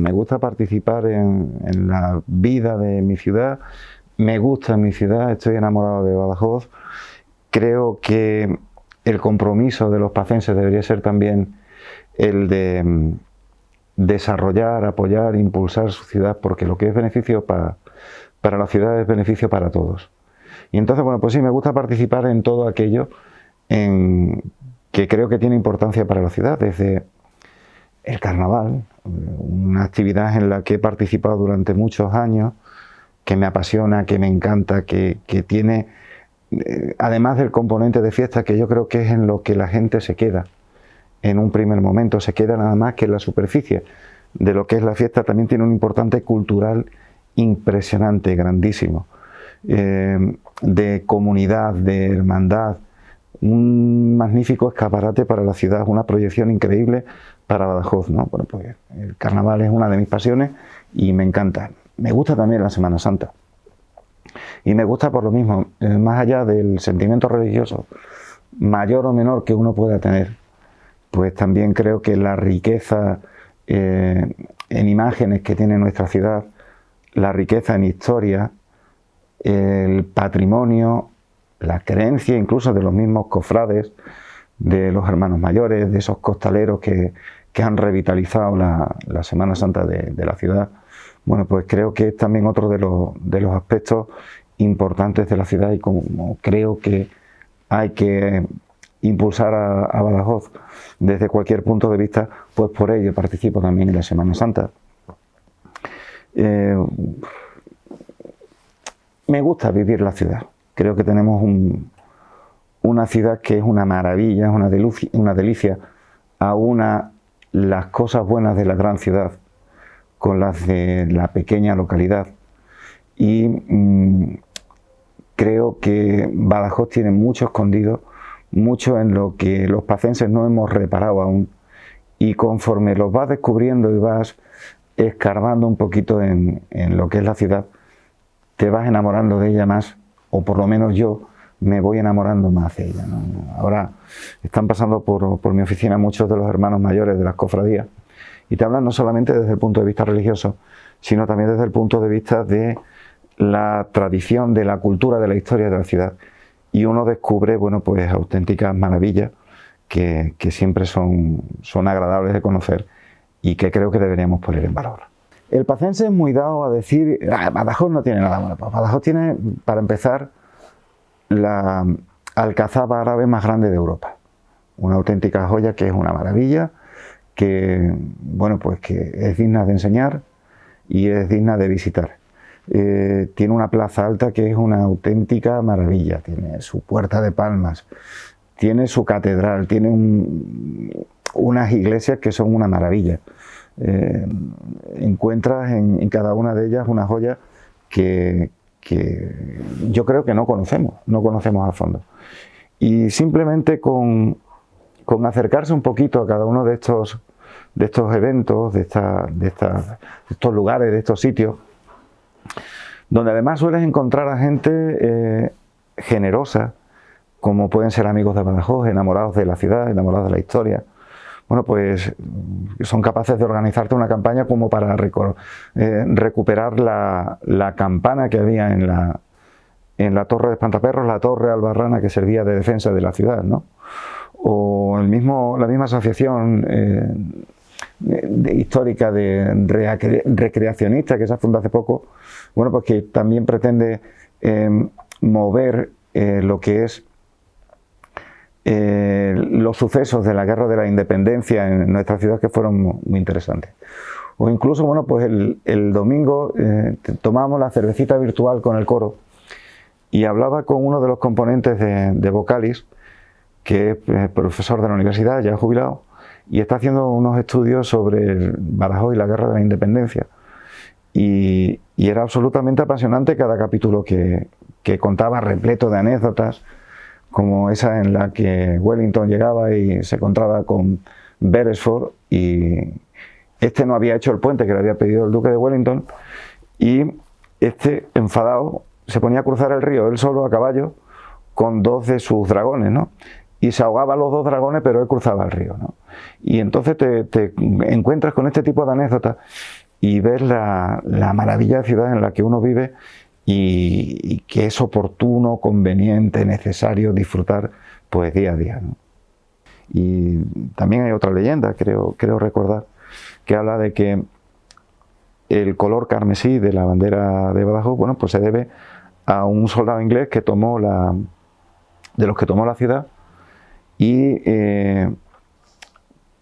Me gusta participar en la vida de mi ciudad, me gusta mi ciudad, estoy enamorado de Badajoz. Creo que el compromiso de los pacenses debería ser también el de desarrollar, apoyar, impulsar su ciudad, porque lo que es beneficio para la ciudad es beneficio para todos. Y entonces, bueno, pues sí, me gusta participar en todo aquello que creo que tiene importancia para la ciudad, desde el carnaval, una actividad en la que he participado durante muchos años, que me apasiona, que me encanta, que tiene, además del componente de fiesta, que yo creo que es en lo que la gente se queda en un primer momento, se queda nada más que en la superficie de lo que es la fiesta. También tiene un importante cultural impresionante, grandísimo, de comunidad, de hermandad, un magnífico escaparate para la ciudad, una proyección increíble para Badajoz, ¿no? Bueno, pues el carnaval es una de mis pasiones y me encanta. Me gusta también la Semana Santa. Y me gusta por lo mismo, más allá del sentimiento religioso, mayor o menor que uno pueda tener, pues también creo que la riqueza en imágenes que tiene nuestra ciudad, la riqueza en historia, el patrimonio, la creencia incluso de los mismos cofrades, de los hermanos mayores, de esos costaleros que han revitalizado la Semana Santa de la ciudad. Bueno, pues creo que es también otro de los aspectos importantes de la ciudad, y como creo que hay que impulsar a Badajoz desde cualquier punto de vista, pues por ello participo también en la Semana Santa. Me gusta vivir la ciudad. Creo que tenemos una ciudad que es una maravilla, es una delicia, aúna las cosas buenas de la gran ciudad con las de la pequeña localidad. Y creo que Badajoz tiene mucho escondido, mucho en lo que los pacenses no hemos reparado aún. Y conforme los vas descubriendo y vas escarbando un poquito en lo que es la ciudad, te vas enamorando de ella más, o por lo menos yo me voy enamorando más de ella, ¿no? Ahora están pasando por mi oficina muchos de los hermanos mayores de las cofradías y te hablan no solamente desde el punto de vista religioso, sino también desde el punto de vista de la tradición, de la cultura, de la historia de la ciudad. Y uno descubre, bueno, pues auténticas maravillas que siempre son agradables de conocer y que creo que deberíamos poner en valor. El pacense es muy dado a decir, Badajoz no tiene nada bueno. Pues Badajoz tiene, para empezar, la alcazaba árabe más grande de Europa. Una auténtica joya que es una maravilla, que, bueno, pues que es digna de enseñar y es digna de visitar. Tiene una plaza alta que es una auténtica maravilla, tiene su puerta de palmas, tiene su catedral, tiene unas iglesias que son una maravilla. Encuentras en cada una de ellas una joya que yo creo que no conocemos a fondo. Y simplemente con acercarse un poquito a cada uno de estos eventos, de estos lugares, de estos sitios, donde además sueles encontrar a gente generosa, como pueden ser amigos de Badajoz, enamorados de la ciudad, enamorados de la historia. Bueno, pues son capaces de organizarte una campaña como para recuperar la campana que había en la torre de Espantaperros, la torre albarrana que servía de defensa de la ciudad, ¿no? O la misma asociación histórica recreacionista que se ha fundado hace poco, bueno, pues que también pretende mover lo que es los sucesos de la Guerra de la Independencia en nuestra ciudad, que fueron muy interesantes. O incluso, bueno, pues el domingo tomábamos la cervecita virtual con el coro y hablaba con uno de los componentes de Vocalis, que es profesor de la universidad, ya jubilado, y está haciendo unos estudios sobre Badajoz y la Guerra de la Independencia. Y era absolutamente apasionante cada capítulo que contaba, repleto de anécdotas, como esa en la que Wellington llegaba y se encontraba con Beresford, y este no había hecho el puente que le había pedido el duque de Wellington, y este, enfadado, se ponía a cruzar el río él solo a caballo con dos de sus dragones, ¿no? Y se ahogaban los dos dragones, pero él cruzaba el río, ¿no? Y entonces te encuentras con este tipo de anécdotas y ver la maravilla de ciudad en la que uno vive y que es oportuno, conveniente, necesario disfrutar pues día a día, ¿no? Y también hay otra leyenda, creo recordar, que habla de que el color carmesí de la bandera de Badajoz, bueno, pues se debe a un soldado inglés que tomó de los que tomó la ciudad y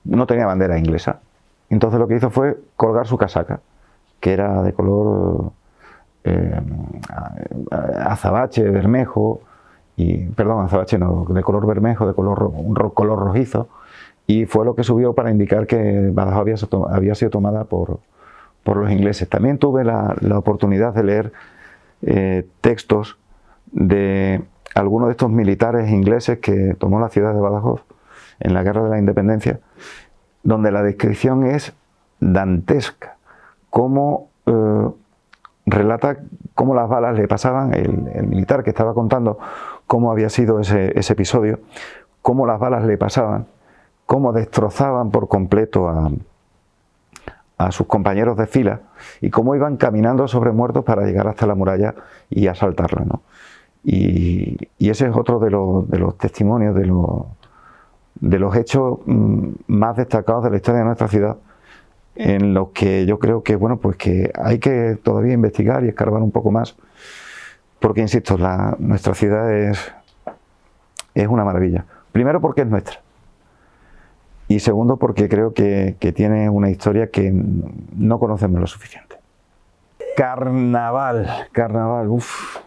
no tenía bandera inglesa. Entonces lo que hizo fue colgar su casaca, que era de color azabache, bermejo, perdón, azabache no, de color bermejo, de color rojizo, y fue lo que subió para indicar que Badajoz había sido tomada por los ingleses. También tuve la oportunidad de leer textos de algunos de estos militares ingleses que tomó la ciudad de Badajoz en la Guerra de la Independencia, donde la descripción es dantesca, cómo relata cómo las balas le pasaban, el militar que estaba contando cómo había sido ese episodio, cómo las balas le pasaban, cómo destrozaban por completo a sus compañeros de fila y cómo iban caminando sobre muertos para llegar hasta la muralla y asaltarla, ¿no? Y ese es otro de los testimonios, de los hechos más destacados de la historia de nuestra ciudad, en los que yo creo que, bueno, pues que hay que todavía investigar y escarbar un poco más, porque, insisto, nuestra ciudad es una maravilla. Primero porque es nuestra, y segundo porque creo que tiene una historia que no conocemos lo suficiente. Carnaval, uff.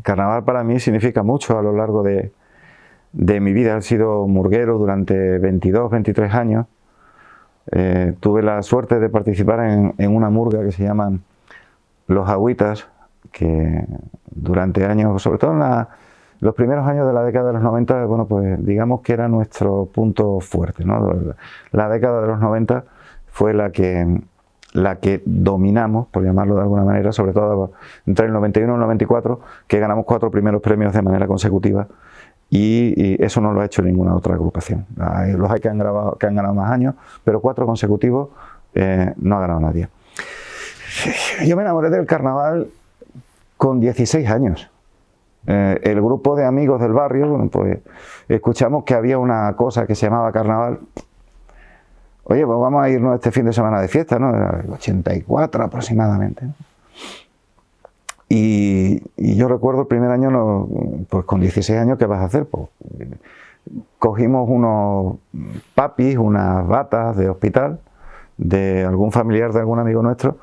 Carnaval para mí significa mucho a lo largo de mi vida. He sido murguero durante 22, 23 años. Tuve la suerte de participar en una murga que se llaman Los Agüitas, que durante años, sobre todo en los primeros años de la década de los 90, bueno, pues digamos que era nuestro punto fuerte, ¿no? La década de los 90 fue la que dominamos, por llamarlo de alguna manera, sobre todo entre el 91 y el 94, que ganamos 4 primeros premios de manera consecutiva, y eso no lo ha hecho ninguna otra agrupación. Los hay que han ganado más años, pero 4 consecutivos no ha ganado nadie. Yo me enamoré del carnaval con 16 años. El grupo de amigos del barrio, bueno, pues escuchamos que había una cosa que se llamaba carnaval. Oye, pues vamos a irnos este fin de semana de fiesta, ¿no? Era el 84 aproximadamente, ¿no? Y yo recuerdo el primer año, pues con 16 años, ¿qué vas a hacer? Pues cogimos unos papis, unas batas de hospital, de algún familiar de algún amigo nuestro,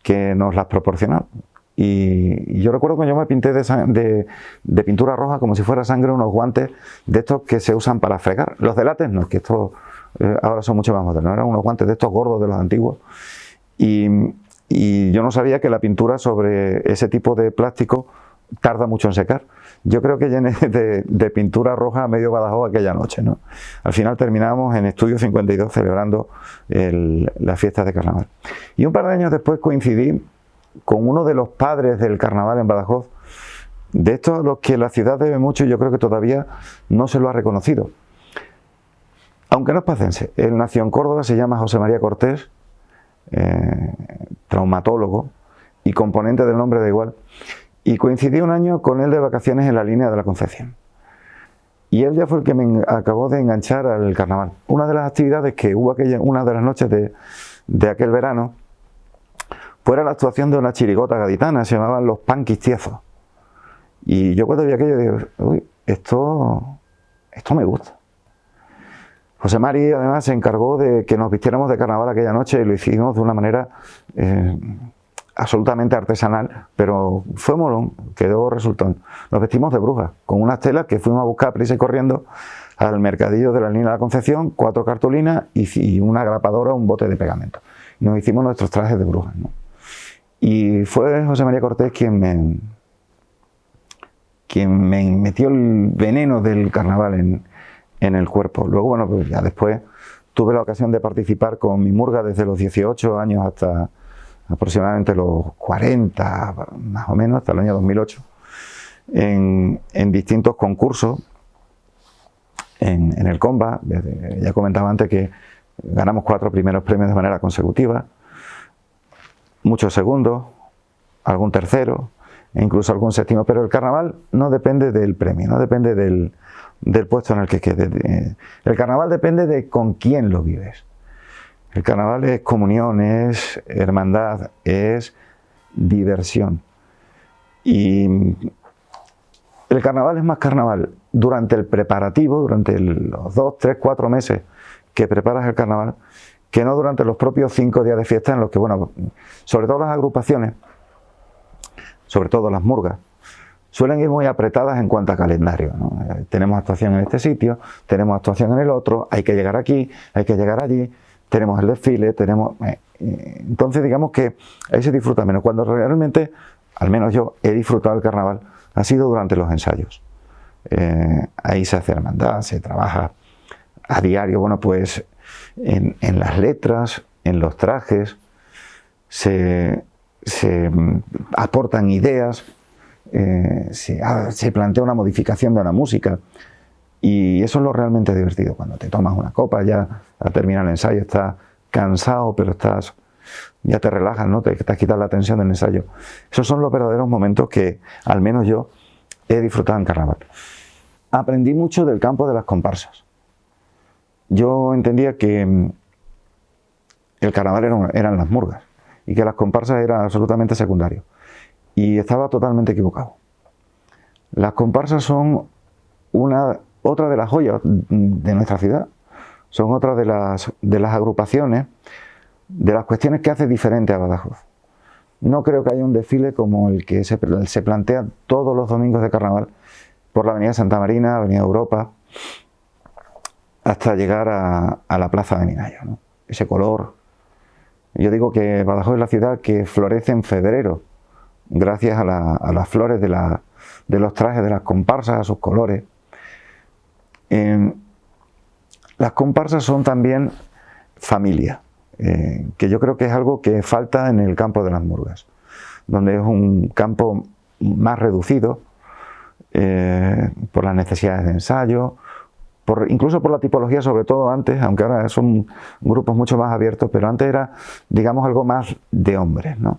que nos las proporcionó. Y yo recuerdo que yo me pinté de pintura roja, como si fuera sangre, unos guantes de estos que se usan para fregar. Los de látex no, es que estos ahora son mucho más modernos, eran unos guantes de estos gordos de los antiguos. Y yo no sabía que la pintura sobre ese tipo de plástico tarda mucho en secar. Yo creo que llené de pintura roja a medio Badajoz aquella noche, ¿no? Al final terminamos en Estudio 52 celebrando las fiestas de carnaval. Y un par de años después coincidí con uno de los padres del carnaval en Badajoz, de estos a los que la ciudad debe mucho y yo creo que todavía no se lo ha reconocido. Aunque no es pacense, él nació en Córdoba, se llama José María Cortés, traumatólogo y componente del Nombre da Igual, y coincidí un año con él de vacaciones en la línea de la Concepción. Y él ya fue el que me acabó de enganchar al carnaval. Una de las actividades que hubo una de las noches de aquel verano fuera la actuación de una chirigota gaditana, se llamaban Los Panquistiezos. Y yo cuando vi aquello digo, uy, esto me gusta. José Mari además se encargó de que nos vistiéramos de carnaval aquella noche y lo hicimos de una manera absolutamente artesanal, pero fue molón, quedó resultón. Nos vestimos de brujas, con unas telas que fuimos a buscar prisa y corriendo al mercadillo de la línea de la Concepción, 4 cartulinas y una grapadora, un bote de pegamento. Nos hicimos nuestros trajes de brujas, ¿no? Y fue José María Cortés quien me metió el veneno del carnaval en el cuerpo. Luego, bueno, pues ya después tuve la ocasión de participar con mi murga desde los 18 años hasta aproximadamente los 40, más o menos, hasta el año 2008, en distintos concursos, en el comba. Ya comentaba antes que ganamos 4 primeros premios de manera consecutiva. muchos segundos, algún tercero, e incluso algún séptimo, pero el carnaval no depende del premio, no depende del puesto en el que quede. El carnaval depende de con quién lo vives. El carnaval es comunión, es hermandad, es diversión. Y el carnaval es más carnaval durante el preparativo, durante los 2, 3, 4 meses que preparas el carnaval, que no durante los propios 5 días de fiesta en los que, bueno, sobre todo las agrupaciones, sobre todo las murgas, suelen ir muy apretadas en cuanto a calendario, ¿no? Tenemos actuación en este sitio, tenemos actuación en el otro, hay que llegar aquí, hay que llegar allí, tenemos el desfile, tenemos... entonces digamos que ahí se disfruta menos. Cuando realmente, al menos yo, he disfrutado el carnaval, ha sido durante los ensayos. Ahí se hace hermandad, se trabaja a diario, bueno, pues en las letras, en los trajes, se aportan ideas, se plantea una modificación de la música, y eso es lo realmente divertido. Cuando te tomas una copa, ya al terminar el ensayo estás cansado, pero ya te relajas, ¿no? Te has quitado la tensión del ensayo. Esos son los verdaderos momentos que, al menos yo, he disfrutado en carnaval. Aprendí mucho del campo de las comparsas. Yo entendía que el carnaval eran las murgas y que las comparsas eran absolutamente secundarios. Y estaba totalmente equivocado. Las comparsas son otra de las joyas de nuestra ciudad. Son otra de las agrupaciones, de las cuestiones que hace diferente a Badajoz. No creo que haya un desfile como el que se plantea todos los domingos de carnaval por la avenida Santa Marina, avenida Europa, hasta llegar a la plaza de Minayo, ¿no? Ese color. Yo digo que Badajoz es la ciudad que florece en febrero, gracias a las flores de los trajes de las comparsas, a sus colores. Las comparsas son también familia, que yo creo que es algo que falta en el campo de las murgas, donde es un campo más reducido por las necesidades de ensayo, incluso por la tipología, sobre todo antes, aunque ahora son grupos mucho más abiertos, pero antes era, digamos, algo más de hombres, ¿no?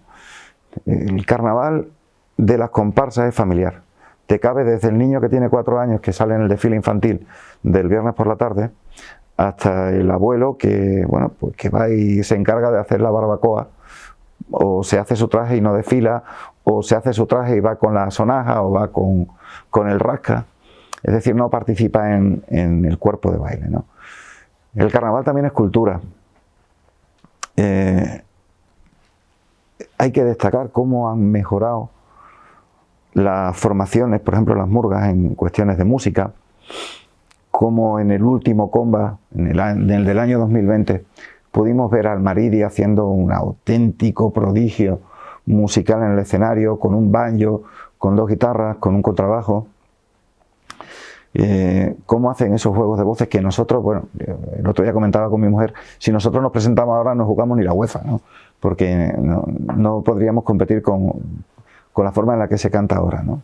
El carnaval de las comparsas es familiar. Te cabe desde el niño que tiene 4 años, que sale en el desfile infantil del viernes por la tarde, hasta el abuelo que, bueno, pues que va y se encarga de hacer la barbacoa, o se hace su traje y no desfila, o se hace su traje y va con la sonaja, o va con el rasca. Es decir, no participa en el cuerpo de baile, ¿no? El carnaval también es cultura. Hay que destacar cómo han mejorado las formaciones, por ejemplo las murgas, en cuestiones de música, como en el último comba, en el del año 2020, pudimos ver al Maridi haciendo un auténtico prodigio musical en el escenario, con un banjo, con 2 guitarras, con un contrabajo. Cómo hacen esos juegos de voces que nosotros, bueno, el otro día comentaba con mi mujer, si nosotros nos presentamos ahora no jugamos ni la UEFA, ¿no? Porque no podríamos competir con la forma en la que se canta ahora, ¿no?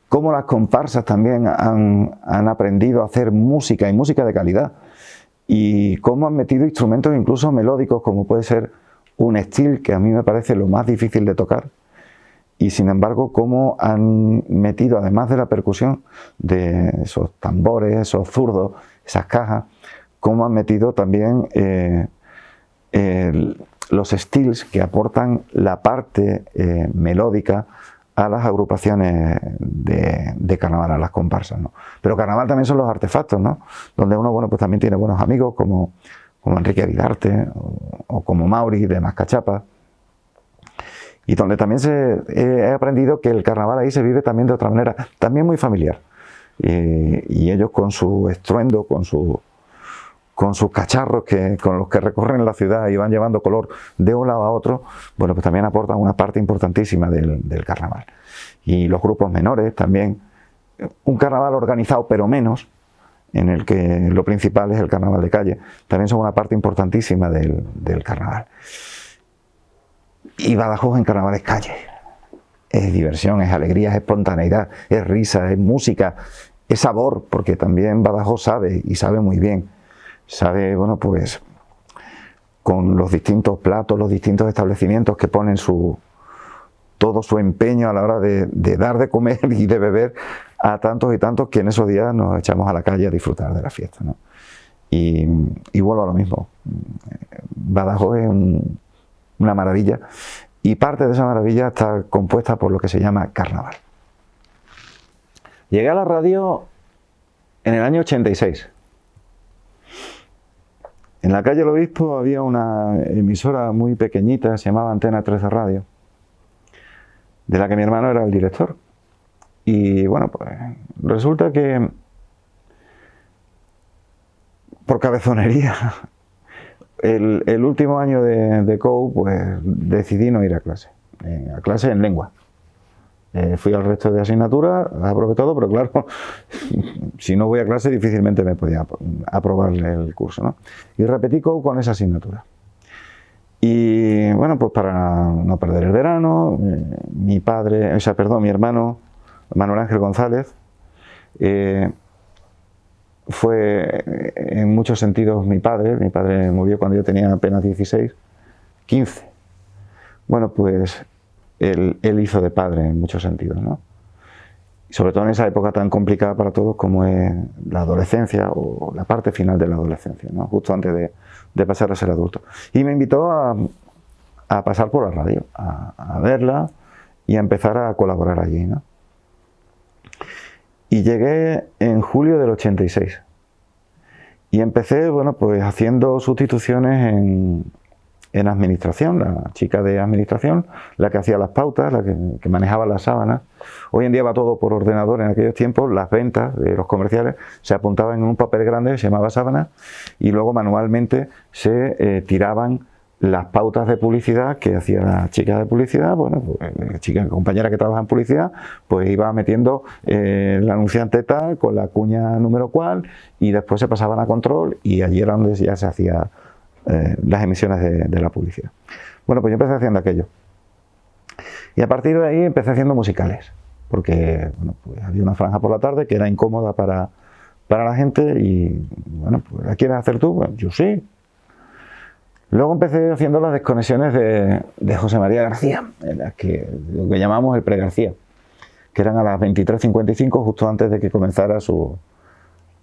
Cómo las comparsas también han aprendido a hacer música, y música de calidad, y cómo han metido instrumentos incluso melódicos, como puede ser un steel, que a mí me parece lo más difícil de tocar, y sin embargo cómo han metido, además de la percusión, de esos tambores, esos zurdos, esas cajas, cómo han metido también los steels que aportan la parte melódica a las agrupaciones de carnaval, a las comparsas, ¿no? Pero carnaval también son los artefactos, ¿no? Donde uno, bueno, pues también tiene buenos amigos como Enrique Vidarte o como Mauri de Mascachapa, y donde también he aprendido que el carnaval ahí se vive también de otra manera, también muy familiar, y ellos con su estruendo, con sus cacharros con los que recorren la ciudad y van llevando color de un lado a otro, bueno, pues también aportan una parte importantísima del carnaval. Y los grupos menores también, un carnaval organizado pero menos, en el que lo principal es el carnaval de calle, también son una parte importantísima del carnaval. Y Badajoz en carnaval es calle, es diversión, es alegría, es espontaneidad, es risa, es música, es sabor, porque también Badajoz sabe, y sabe muy bien. Sabe, bueno, pues con los distintos platos, los distintos establecimientos que ponen todo su empeño a la hora de dar de comer y de beber a tantos y tantos que en esos días nos echamos a la calle a disfrutar de la fiesta, ¿no? Y vuelvo a lo mismo. Badajoz es una maravilla, y parte de esa maravilla está compuesta por lo que se llama carnaval. Llegué a la radio en el año 86. En la calle El Obispo había una emisora muy pequeñita, se llamaba Antena 13 Radio, de la que mi hermano era el director. Y bueno, pues resulta que por cabezonería, el último año de COU, pues decidí no ir a clase en lengua. Fui al resto de asignaturas, las aprobé todo, pero claro, si no voy a clase difícilmente me podía aprobar el curso, ¿no? Y repetí COU con esa asignatura. Y bueno, pues para no perder el verano, mi hermano, Manuel Ángel González, fue en muchos sentidos mi padre. Mi padre murió cuando yo tenía apenas 15. Bueno, pues él hizo de padre en muchos sentidos, ¿no? Y sobre todo en esa época tan complicada para todos como es la adolescencia, o la parte final de la adolescencia, ¿no? Justo antes de pasar a ser adulto. Y me invitó a pasar por la radio, a verla y a empezar a colaborar allí, ¿no? Y llegué en julio del 86. Y empecé, bueno, pues haciendo sustituciones en administración, la chica de administración, la que hacía las pautas, la que manejaba las sábanas. Hoy en día va todo por ordenador. En aquellos tiempos las ventas de los comerciales se apuntaban en un papel grande que se llamaba sábana, y luego manualmente se tiraban las pautas de publicidad que hacía la chica de publicidad. Bueno, pues la chica compañera que trabaja en publicidad, pues iba metiendo el anunciante tal con la cuña número cual, y después se pasaban a control, y allí era donde ya se hacía las emisiones de la publicidad. Bueno, pues yo empecé haciendo aquello. Y a partir de ahí empecé haciendo musicales, porque bueno, pues había una franja por la tarde que era incómoda para la gente, y bueno, pues ¿la quieres hacer tú? Bueno, yo sí. Luego empecé haciendo las desconexiones de José María García, lo que llamamos el pre-García, que eran a las 23:55, justo antes de que comenzara su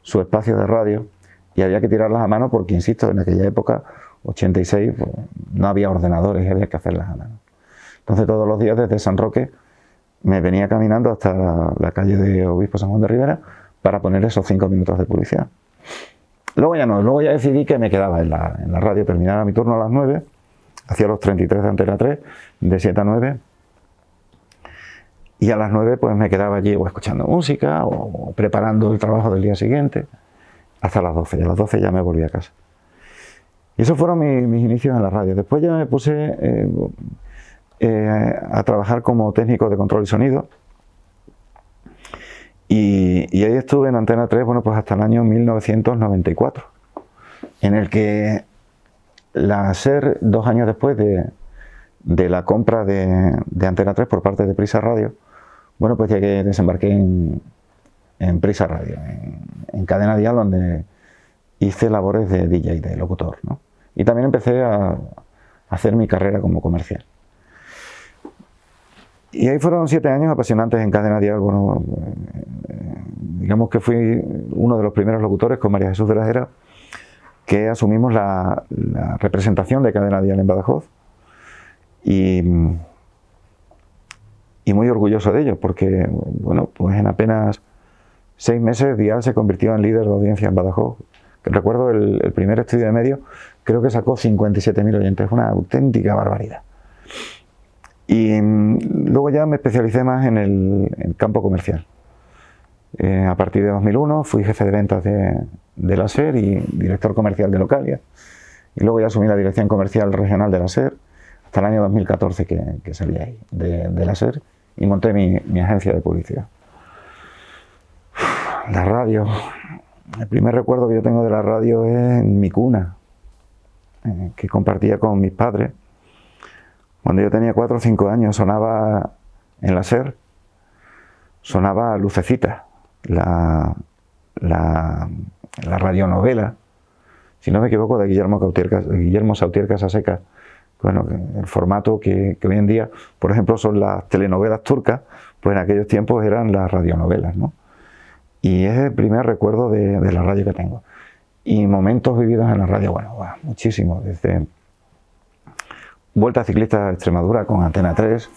espacio de radio, y había que tirarlas a mano porque, insisto, en aquella época, 86, pues, no había ordenadores y había que hacerlas a mano. Entonces todos los días desde San Roque me venía caminando hasta la calle de Obispo San Juan de Ribera para poner esos 5 minutos de publicidad. Luego ya no, luego ya decidí que me quedaba en la radio. Terminaba mi turno a las 9, hacía los 33 de Antena 3, de 7 a 9, y a las 9 pues me quedaba allí o escuchando música o preparando el trabajo del día siguiente, hasta las 12, y a las 12 ya me volví a casa. Y esos fueron mis inicios en la radio. Después ya me puse a trabajar como técnico de control y sonido, y ahí estuve en Antena 3, bueno, pues hasta el año 1994, en el que la SER, 2 años después de la compra de Antena 3 por parte de Prisa Radio, bueno, pues desembarqué en Prisa Radio, en Cadena Dial, donde hice labores de DJ, de locutor, ¿no? Y también empecé a hacer mi carrera como comercial. Y ahí fueron 7 años apasionantes en Cadena Dial. Bueno, digamos que fui uno de los primeros locutores con María Jesús de la Hera que asumimos la representación de Cadena Dial en Badajoz, y muy orgulloso de ello, porque bueno, pues en apenas 6 meses Dial se convirtió en líder de audiencia en Badajoz. Recuerdo el primer estudio de medios, creo que sacó 57.000 oyentes, una auténtica barbaridad. Y luego ya me especialicé más en el campo comercial. A partir de 2001 fui jefe de ventas de la SER y director comercial de Localia. Y luego ya asumí la dirección comercial regional de la SER hasta el año 2014 que salí ahí de la SER y monté mi agencia de publicidad. La radio. El primer recuerdo que yo tengo de la radio es en mi cuna, que compartía con mis padres. Cuando yo tenía 4 o 5 años sonaba en la SER, sonaba Lucecita, la radionovela si no me equivoco, de Guillermo Sautier Casaseca. Bueno, el formato que hoy en día, por ejemplo, son las telenovelas turcas, pues en aquellos tiempos eran las radionovelas, ¿no? Y es el primer recuerdo de la radio que tengo. Y momentos vividos en la radio, bueno, muchísimos. Desde Vuelta Ciclista a Extremadura con Antena 3,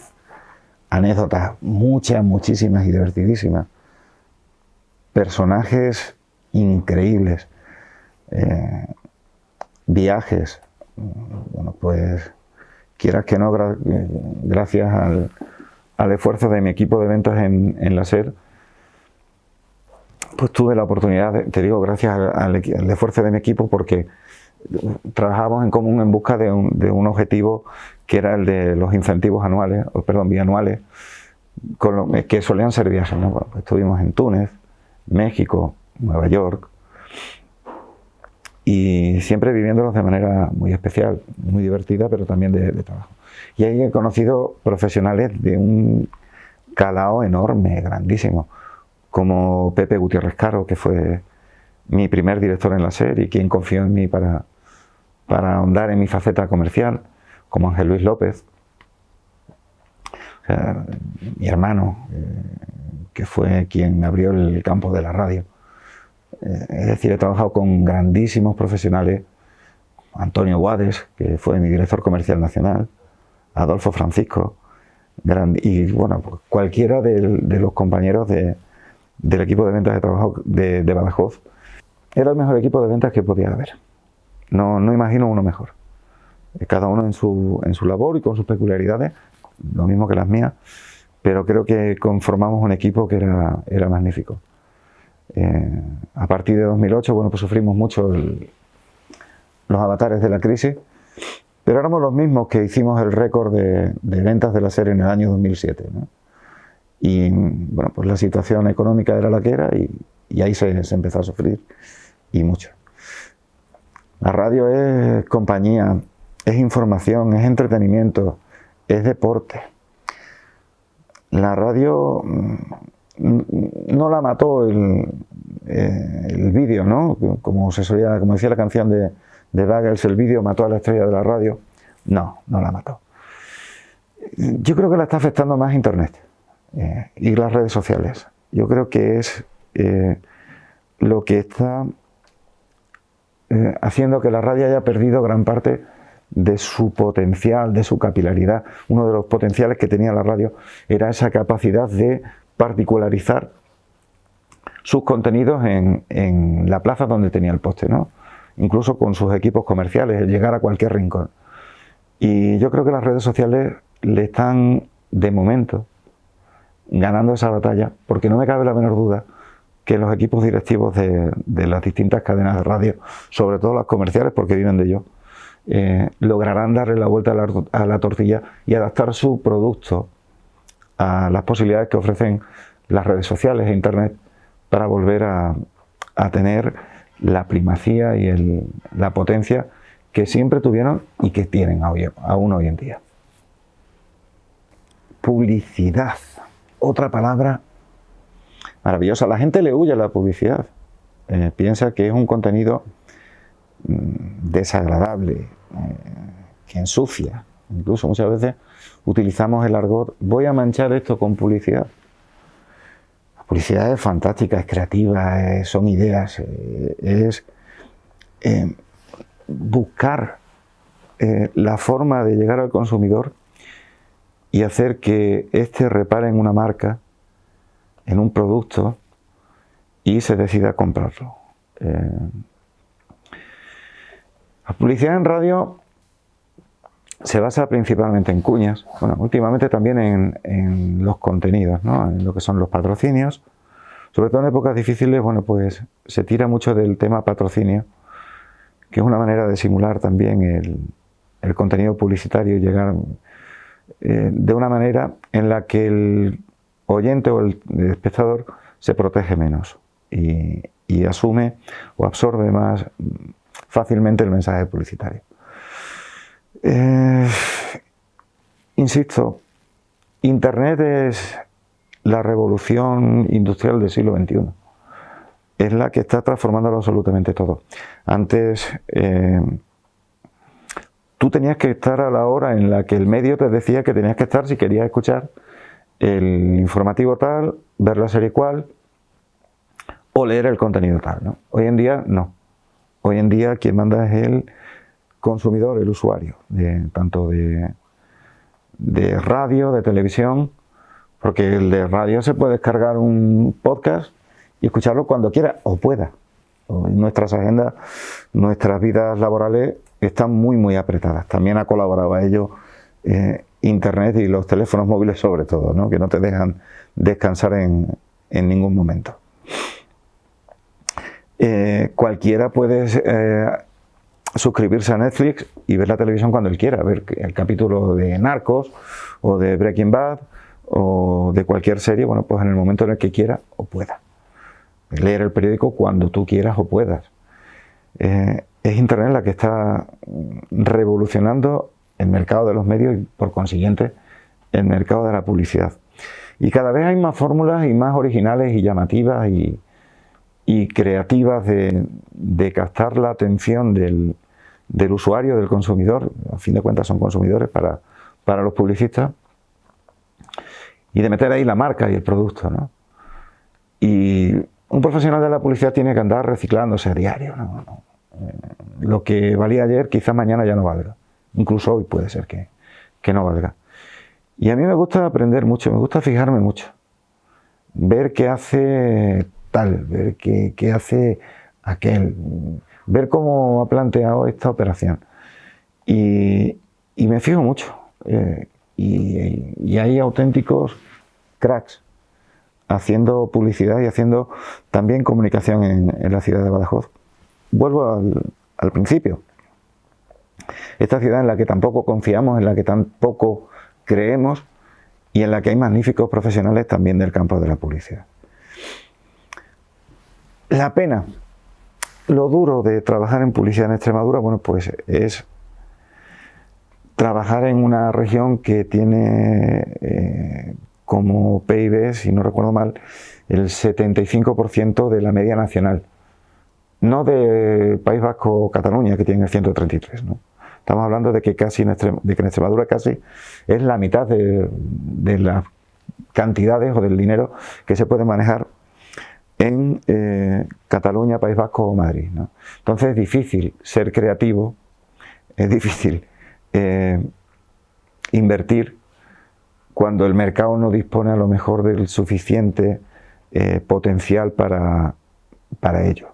anécdotas muchísimas y divertidísimas. Personajes increíbles. Viajes. Bueno, pues quieras que no, gracias al esfuerzo de mi equipo de ventas en la SER, pues tuve la oportunidad, te digo, gracias al esfuerzo de mi equipo, porque trabajamos en común en busca de un objetivo que era el de los incentivos anuales, bianuales, que solían ser viajes, ¿no? Bueno, pues estuvimos en Túnez, México, Nueva York, y siempre viviéndolos de manera muy especial, muy divertida, pero también de trabajo. Y ahí he conocido profesionales de un calado enorme, grandísimo, como Pepe Gutiérrez Caro, que fue mi primer director en la SER y quien confió en mí para ahondar en mi faceta comercial, como Ángel Luis López, o sea, mi hermano, que fue quien abrió el campo de la radio. Es decir, he trabajado con grandísimos profesionales, Antonio Guades, que fue mi director comercial nacional, Adolfo Francisco, y bueno, pues cualquiera de los compañeros del equipo de ventas de trabajo de Badajoz. Era el mejor equipo de ventas que podía haber. No imagino uno mejor. Cada uno en su labor y con sus peculiaridades, lo mismo que las mías, pero creo que conformamos un equipo que era magnífico. A partir de 2008, bueno, pues sufrimos mucho los avatares de la crisis, pero éramos los mismos que hicimos el récord de ventas de la SER en el año 2007, ¿no? Y bueno, pues la situación económica era la que era y ahí se empezó a sufrir, y mucho. La radio es compañía, es información, es entretenimiento, es deporte. La radio no la mató el vídeo, ¿no? Como decía la canción de Buggles, el vídeo mató a la estrella de la radio. No la mató. Yo creo que la está afectando más Internet y las redes sociales. Yo creo que es lo que está haciendo que la radio haya perdido gran parte de su potencial, de su capilaridad. Uno de los potenciales que tenía la radio era esa capacidad de particularizar sus contenidos en la plaza donde tenía el poste, ¿no? Incluso con sus equipos comerciales, el llegar a cualquier rincón. Y yo creo que las redes sociales le están, de momento, ganando esa batalla, porque no me cabe la menor duda que los equipos directivos de las distintas cadenas de radio, sobre todo las comerciales, porque viven de ello, lograrán darle la vuelta a la tortilla y adaptar su producto a las posibilidades que ofrecen las redes sociales e Internet para volver a tener la primacía y la potencia que siempre tuvieron y que tienen aún hoy en día. Publicidad, otra palabra maravillosa. La gente le huye a la publicidad, piensa que es un contenido desagradable, que ensucia. Incluso muchas veces utilizamos el argot: voy a manchar esto con publicidad. La publicidad es fantástica, es creativa, son ideas, es buscar la forma de llegar al consumidor y hacer que éste repare en una marca, en un producto, y se decida a comprarlo. La publicidad en radio se basa principalmente en cuñas, bueno, últimamente también en los contenidos, ¿no? En lo que son los patrocinios. Sobre todo en épocas difíciles, bueno, pues se tira mucho del tema patrocinio, que es una manera de simular también el contenido publicitario y llegar de una manera en la que el oyente o el espectador se protege menos y asume o absorbe más fácilmente el mensaje publicitario. Insisto, Internet es la revolución industrial del siglo XXI. es la que está transformándolo absolutamente todo. Antes tú tenías que estar a la hora en la que el medio te decía que tenías que estar si querías escuchar el informativo tal, ver la serie cual o leer el contenido tal, ¿no? Hoy en día no. Hoy en día quien manda es el consumidor, el usuario, tanto de radio, de televisión, porque el de radio se puede descargar un podcast y escucharlo cuando quiera o pueda. Nuestras agendas, nuestras vidas laborales están muy apretadas. También ha colaborado a ello Internet y los teléfonos móviles sobre todo, ¿no? Que no te dejan descansar en ningún momento. Cualquiera puede suscribirse a Netflix y ver la televisión cuando él quiera, ver el capítulo de Narcos o de Breaking Bad o de cualquier serie, bueno, pues en el momento en el que quiera o pueda. Leer el periódico cuando tú quieras o puedas. Es Internet la que está revolucionando el mercado de los medios y por consiguiente el mercado de la publicidad. Y cada vez hay más fórmulas y más originales y llamativas y creativas de captar la atención del usuario, del consumidor. A fin de cuentas son consumidores para los publicistas, y de meter ahí la marca y el producto, ¿no? Y un profesional de la publicidad tiene que andar reciclándose a diario, ¿no? Lo que valía ayer quizás mañana ya no valga, incluso hoy puede ser que no valga. Y a mí me gusta aprender mucho, me gusta fijarme mucho, ver qué hace tal, ver qué hace aquel, ver cómo ha planteado esta operación. Y me fijo mucho. Y hay auténticos cracks haciendo publicidad y haciendo también comunicación en la ciudad de Badajoz. Vuelvo al principio. Esta ciudad en la que tampoco confiamos, en la que tampoco creemos y en la que hay magníficos profesionales también del campo de la publicidad. La pena, lo duro de trabajar en publicidad en Extremadura, bueno, pues es trabajar en una región que tiene como PIB, si no recuerdo mal, el 75% de la media nacional. No de País Vasco o Cataluña, que tienen el 133, ¿no? Estamos hablando de que casi en Extremadura casi es la mitad de las cantidades o del dinero que se puede manejar en Cataluña, País Vasco o Madrid, ¿no? Entonces es difícil ser creativo, es difícil invertir cuando el mercado no dispone a lo mejor del suficiente potencial para ello.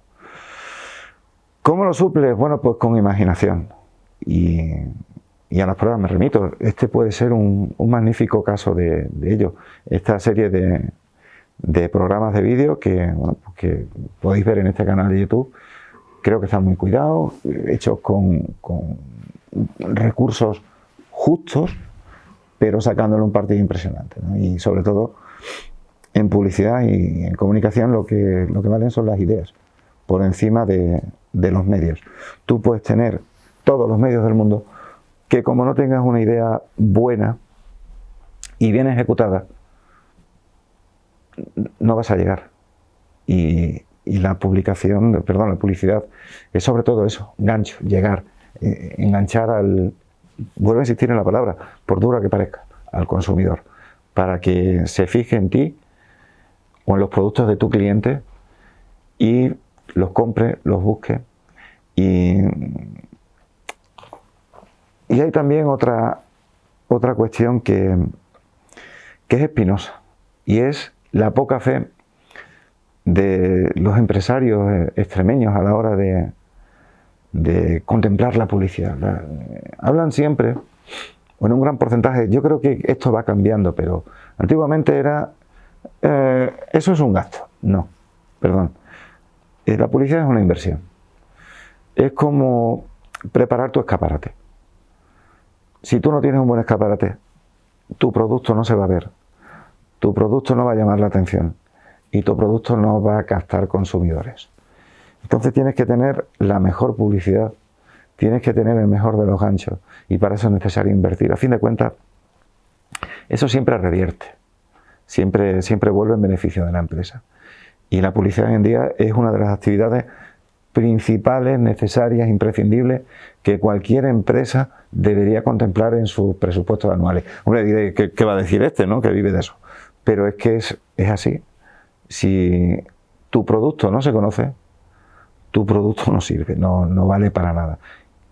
¿Cómo lo suples? Bueno, pues con imaginación. Y a las pruebas me remito. Este puede ser un magnífico caso de ello. Esta serie de programas de vídeo que podéis ver en este canal de YouTube, creo que están muy cuidados, hechos con recursos justos, pero sacándole un partido impresionante, ¿no? Y sobre todo en publicidad y en comunicación lo que valen son las ideas, por encima de los medios. Tú puedes tener todos los medios del mundo, que como no tengas una idea buena y bien ejecutada, no vas a llegar. Y la publicidad es sobre todo eso, gancho, llegar, enganchar vuelvo a insistir en la palabra, por dura que parezca, al consumidor, para que se fije en ti o en los productos de tu cliente y los compre, los busque. Y hay también otra cuestión que es espinosa, y es la poca fe de los empresarios extremeños a la hora de contemplar la publicidad. Hablan siempre, o en un gran porcentaje, yo creo que esto va cambiando, pero antiguamente era, eso es un gasto. No, perdón. La publicidad es una inversión. Es como preparar tu escaparate. Si tú no tienes un buen escaparate, tu producto no se va a ver, tu producto no va a llamar la atención y tu producto no va a captar consumidores. Entonces tienes que tener la mejor publicidad, tienes que tener el mejor de los ganchos, y para eso es necesario invertir. A fin de cuentas, eso siempre revierte, siempre vuelve en beneficio de la empresa. Y la publicidad hoy en día es una de las actividades principales, necesarias, imprescindibles, que cualquier empresa debería contemplar en sus presupuestos anuales. Hombre, diré, ¿qué va a decir este, no? Que vive de eso. Pero es que es así. Si tu producto no se conoce, tu producto no sirve, no vale para nada.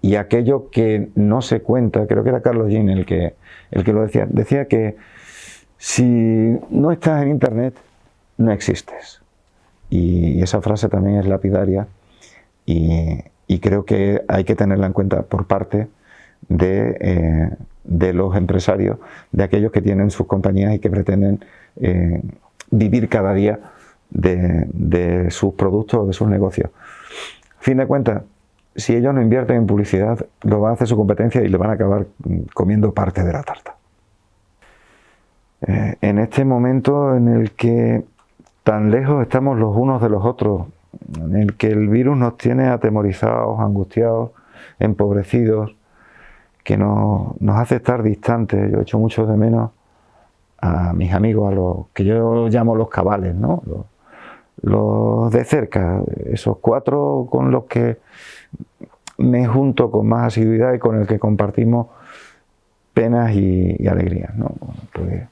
Y aquello que no se cuenta, creo que era Carlos Jean el que lo decía que si no estás en Internet, no existes. Y esa frase también es lapidaria y creo que hay que tenerla en cuenta por parte de los empresarios, de aquellos que tienen sus compañías y que pretenden vivir cada día de sus productos o de sus negocios. A fin de cuentas, si ellos no invierten en publicidad, lo van a hacer su competencia y le van a acabar comiendo parte de la tarta. En este momento en el que tan lejos estamos los unos de los otros, en el que el virus nos tiene atemorizados, angustiados, empobrecidos, que nos hace estar distantes. Yo echo mucho de menos a mis amigos, a los que yo llamo los cabales, ¿no? Los de cerca, esos 4 con los que me junto con más asiduidad y con el que compartimos penas y alegrías, ¿no? Pues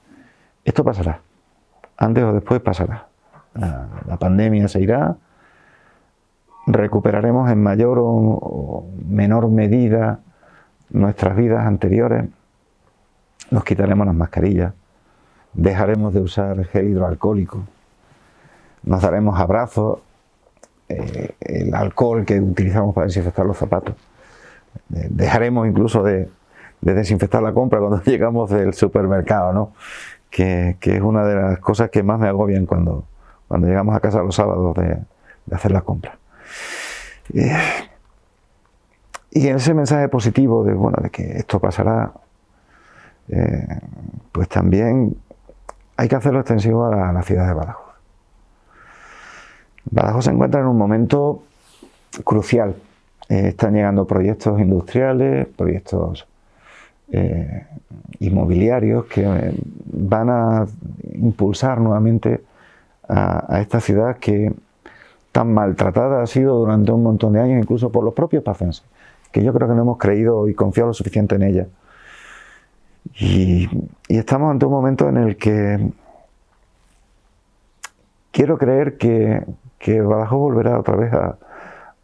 esto pasará, antes o después pasará. La pandemia se irá, recuperaremos en mayor o menor medida nuestras vidas anteriores, nos quitaremos las mascarillas, dejaremos de usar gel hidroalcohólico, nos daremos abrazos, el alcohol que utilizamos para desinfectar los zapatos, dejaremos incluso de desinfectar la compra cuando llegamos del supermercado, ¿no? Que es una de las cosas que más me agobian cuando llegamos a casa los sábados de hacer la compra. Y en ese mensaje positivo de que esto pasará, pues también hay que hacerlo extensivo a la ciudad de Badajoz. Badajoz se encuentra en un momento crucial. Están llegando proyectos industriales, proyectos inmobiliarios que van a impulsar nuevamente a esta ciudad que tan maltratada ha sido durante un montón de años, incluso por los propios pacenses, que yo creo que no hemos creído y confiado lo suficiente en ella. Y estamos ante un momento en el que quiero creer que Badajoz volverá otra vez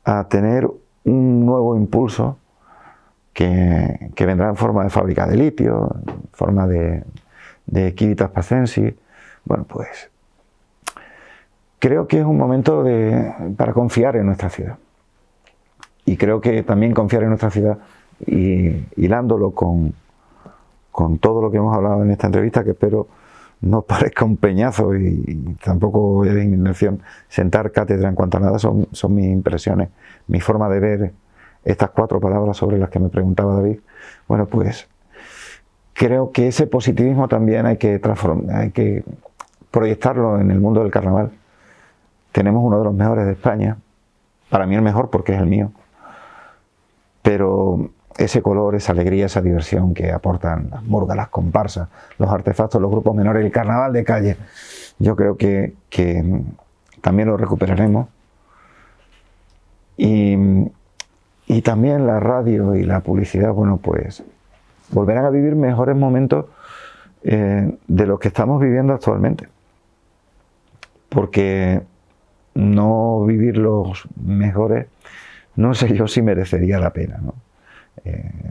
a tener un nuevo impulso que vendrá en forma de fábrica de litio, en forma de Civitas Pacensis. Bueno, pues creo que es un momento para confiar en nuestra ciudad. Y creo que también confiar en nuestra ciudad, y hilándolo con todo lo que hemos hablado en esta entrevista, que espero no parezca un peñazo y tampoco es mi intención sentar cátedra en cuanto a nada, son mis impresiones, mi forma de ver estas 4 palabras sobre las que me preguntaba David. Bueno, pues creo que ese positivismo también hay que proyectarlo en el mundo del carnaval. Tenemos uno de los mejores de España, para mí el mejor porque es el mío, pero ese color, esa alegría, esa diversión que aportan las murgas, las comparsas, los artefactos, los grupos menores, el carnaval de calle, yo creo que también lo recuperaremos. Y también la radio y la publicidad, bueno, pues volverán a vivir mejores momentos de los que estamos viviendo actualmente. Porque no vivir los mejores, no sé yo si merecería la pena, ¿no?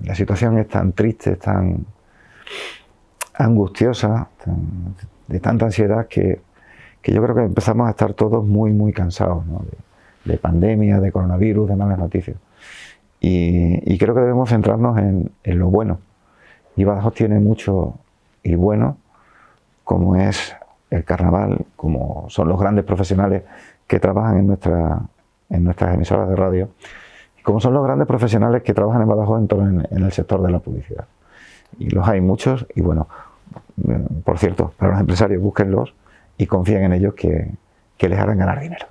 La situación es tan triste, tan angustiosa, de tanta ansiedad que yo creo que empezamos a estar todos muy, muy cansados, ¿no? De pandemia, de coronavirus, de malas noticias. Y creo que debemos centrarnos en lo bueno. Y Badajoz tiene mucho y bueno, como es el carnaval, como son los grandes profesionales que trabajan en nuestras emisoras de radio, y como son los grandes profesionales que trabajan en Badajoz en el sector de la publicidad. Y los hay muchos, y bueno, por cierto, para los empresarios búsquenlos y confíen en ellos que les harán ganar dinero.